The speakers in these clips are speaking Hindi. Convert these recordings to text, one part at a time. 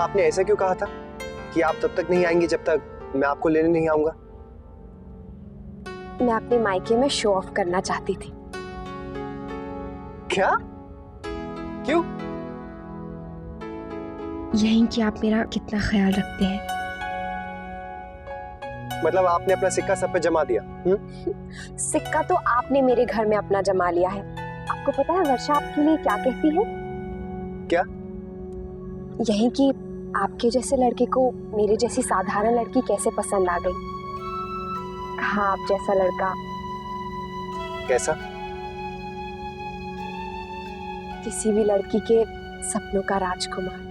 आपने ऐसा क्यों कहा था कि आप तब तक नहीं आएंगे जब तक मैं आपको लेने नहीं आऊंगा? मैं अपने मायके में शो ऑफ करना चाहती थी। क्या? क्यों? यही कि आप मेरा कितना ख्याल रखते हैं। मतलब आपने अपना सिक्का सब पे जमा दिया? सिक्का तो आपने मेरे घर में अपना जमा लिया है। आपको पता है वर्षा आपके लिए क्या कहती है? क्या? यही कि आपके जैसे लड़के को मेरे जैसी साधारण लड़की कैसे पसंद आ गई। हाँ, आप जैसा लड़का। कैसा? किसी भी लड़की के सपनों का राजकुमार।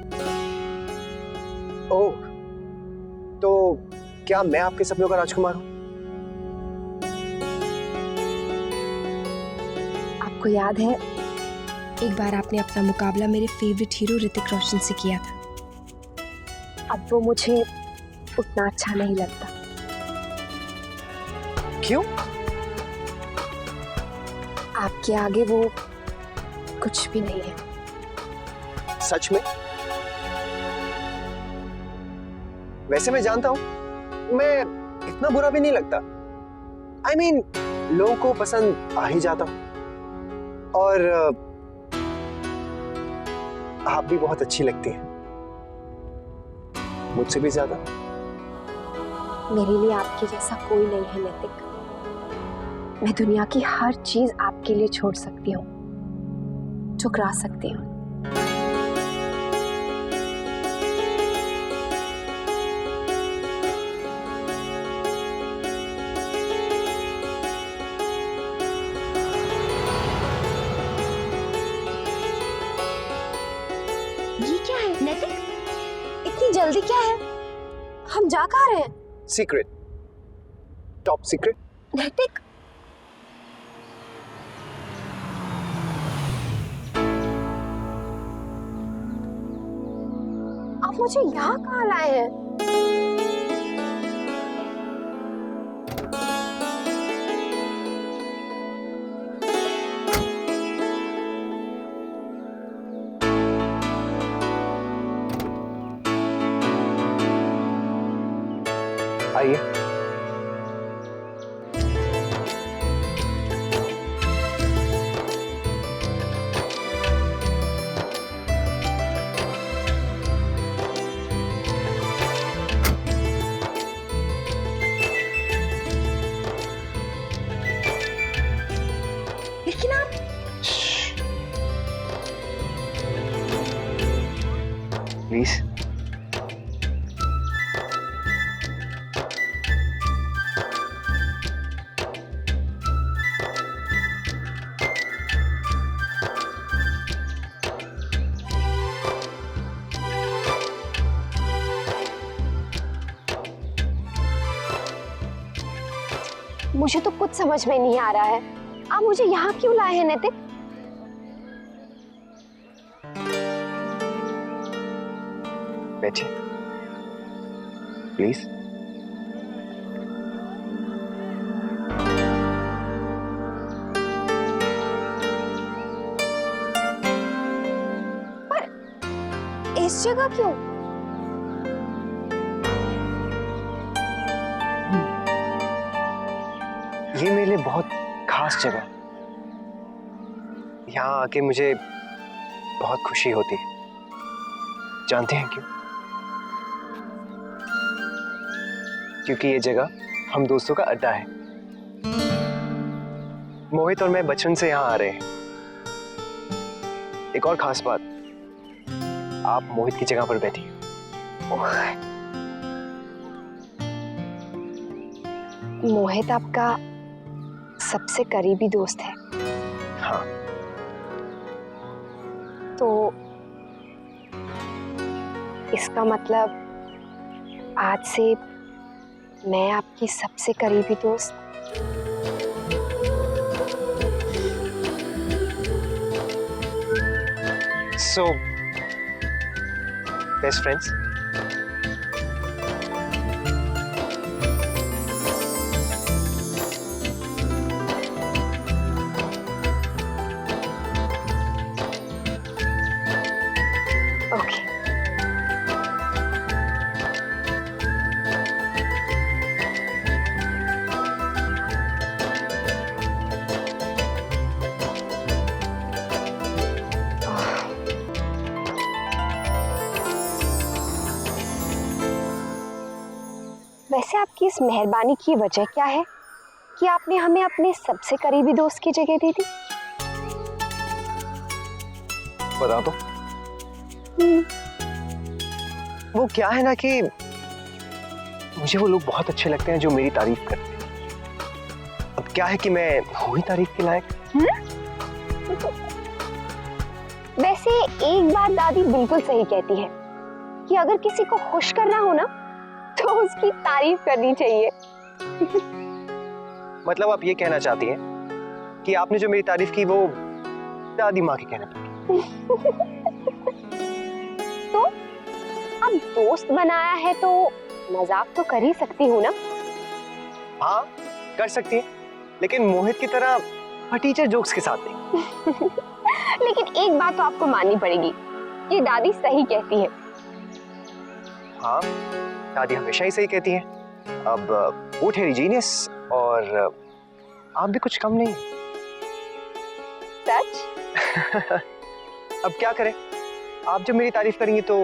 ओह, तो क्या मैं आपके सपनों का राजकुमार हूं? आपको याद है एक बार आपने अपना मुकाबला मेरे फेवरेट हीरो ऋतिक रोशन से किया था। अब वो मुझे उतना अच्छा नहीं लगता। क्यों? आपके आगे वो कुछ भी नहीं है। सच में? वैसे मैं जानता हूं मैं इतना बुरा भी नहीं लगता। I mean, लोगों को पसंद आ ही जाता हूं। और आप भी बहुत अच्छी लगती हैं, मुझसे भी ज्यादा। मेरे लिए आपके जैसा कोई नहीं है नैतिक। मैं दुनिया की हर चीज आपके लिए छोड़ सकती हूँ, ठुकरा सकती हूँ। ये क्या है नैतिक? इतनी जल्दी क्या है? हम जा कहाँ रहे हैं? Secret, top secret. नैतिक, आप मुझे यहाँ कहाँ लाए हैं? आइए। लेकिन आप प्लीज। मुझे तो कुछ समझ में नहीं आ रहा है। आप मुझे यहाँ क्यों लाए हैं नैतिक? बैठिए प्लीज। पर इस जगह क्यों? ये मेरे लिए बहुत खास जगह। यहाँ आके मुझे बहुत खुशी होती है। जानते हैं क्यों? क्योंकि ये जगह हम दोस्तों का अड्डा है। मोहित और मैं बचपन से यहाँ आ रहे हैं। एक और खास बात, आप मोहित की जगह पर बैठिए। मोहित आपका सबसे करीबी दोस्त है? हाँ। तो इसका मतलब आज से मैं आपकी सबसे करीबी दोस्त। So, best friends? ओके। वैसे आपकी इस मेहरबानी की वजह क्या है कि आपने हमें अपने सबसे करीबी दोस्त की जगह दी थी? बता दो। वो क्या है ना कि मुझे वो लोग बहुत अच्छे लगते हैं जो मेरी तारीफ करते हैं। अब क्या है कि मैं हूं ही तारीफ के लायक। वैसे एक बात दादी बिल्कुल सही कहती है कि अगर किसी को खुश करना हो ना तो उसकी तारीफ करनी चाहिए। मतलब आप ये कहना चाहती हैं कि आपने जो मेरी तारीफ की वो दादी माँ के कहने पर तो अब दोस्त बनाया है तो मजाक तो कर ही सकती हूँ ना? हाँ कर सकती है, लेकिन मोहित की तरह फटीचर जोक्स के साथ नहीं। लेकिन एक बात तो आपको माननी पड़ेगी, ये दादी सही कहती है। हाँ दादी हमेशा ही सही कहती हैं। अब वो ठहरी जीनियस और आप भी कुछ कम नहीं। सच? अब क्या करें, आप जब मेरी तारीफ करेंगी तो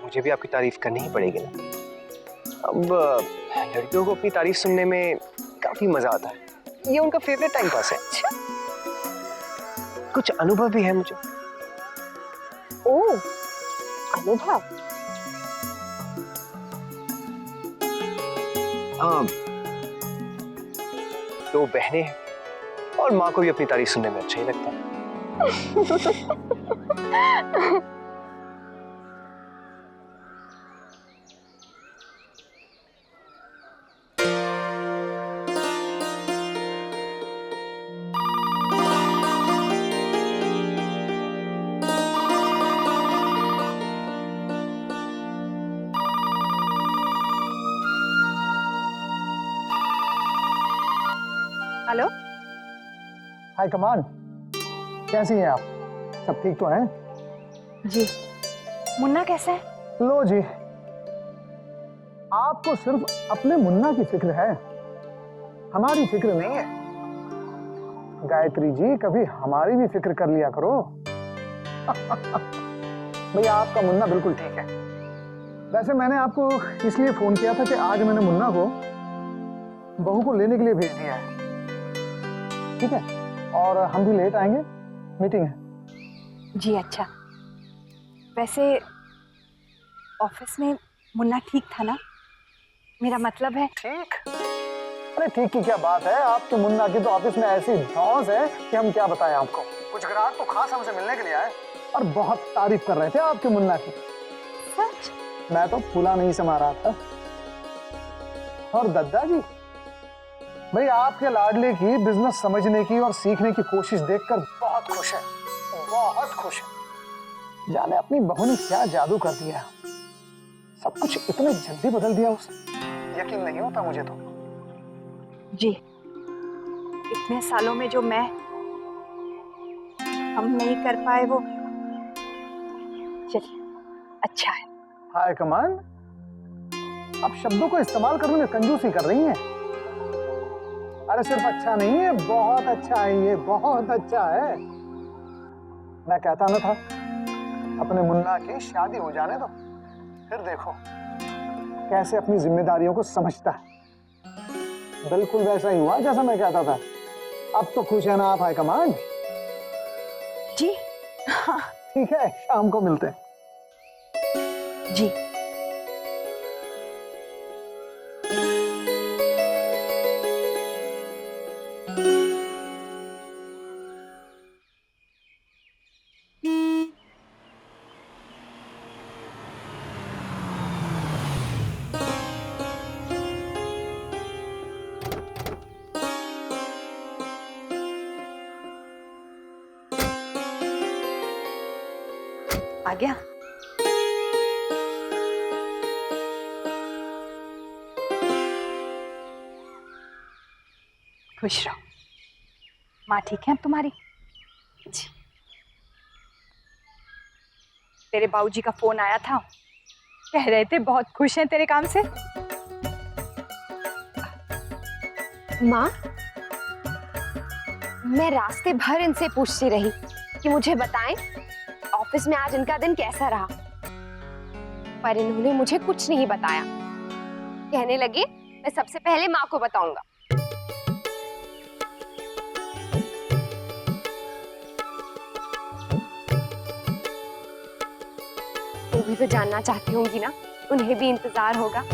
मुझे भी आपकी तारीफ करनी ही पड़ेगी ना। अब लड़कियों को अपनी तारीफ सुनने में काफी मजा आता है, ये उनका फेवरेट टाइम पास है। कुछ अनुभव भी है मुझे। ओह, अनुभव? दो बहनें हैं और माँ को भी अपनी तारीफ सुनने में अच्छा ही लगता है। हेलो। हाय कमान, कैसी हैं आप? सब ठीक तो हैं? जी। मुन्ना कैसा है? लो जी, आपको सिर्फ अपने मुन्ना की फिक्र है, हमारी फिक्र नहीं है। गायत्री जी, कभी हमारी भी फिक्र कर लिया करो। भैया आपका मुन्ना बिल्कुल ठीक है। वैसे मैंने आपको इसलिए फोन किया था कि आज मैंने मुन्ना को बहू को लेने के लिए भेज दिया है, ठीक है? और हम भी लेट आएंगे, मीटिंग है। जी अच्छा। वैसे ऑफिस में मुन्ना ठीक था ना? मेरा मतलब है। ठीक? अरे ठीक की क्या बात है, आपके मुन्ना की तो ऑफिस में ऐसी धौंस है कि हम क्या बताएं आपको। कुछ ग्राहक तो खास हमसे मिलने के लिए आए और बहुत तारीफ कर रहे थे आपके मुन्ना की। सच? मैं तो फूला नहीं समा रहा था। और दद्दा जी, भाई आपके लाडले की बिजनेस समझने की और सीखने की कोशिश देखकर बहुत खुश है, बहुत खुश है। जाने अपनी बहू ने क्या जादू कर दिया, सब कुछ इतने जल्दी बदल दिया उसे, यकीन नहीं होता मुझे तो। जी, इतने सालों में जो हम नहीं कर पाए वो, चलिए अच्छा है। हाय कमान, आप शब्दों को इस्तेमाल करने में कंजूसी कर रही हैं। अरे सिर्फ अच्छा नहीं है, बहुत अच्छा है, ये बहुत अच्छा है। मैं कहता ना था अपने मुन्ना की शादी हो जाने दो, फिर देखो कैसे अपनी जिम्मेदारियों को समझता है। बिल्कुल वैसा ही हुआ जैसा मैं कहता था। अब तो खुश है ना आप हाई कमांड? जी हाँ। ठीक है, शाम को मिलते हैं। जी। आ गया? खुश रहो। माँ ठीक है अब तुम्हारी? जी। तेरे बाबूजी का फोन आया था, कह रहे थे बहुत खुश हैं तेरे काम से। माँ, मैं रास्ते भर इनसे पूछती रही कि मुझे बताएं ऑफिस में आज इनका दिन कैसा रहा, पर इन्होंने मुझे कुछ नहीं बताया। कहने लगे मैं सबसे पहले माँ को बताऊंगा। वो भी तो जानना चाहती होंगी ना, उन्हें भी इंतजार होगा।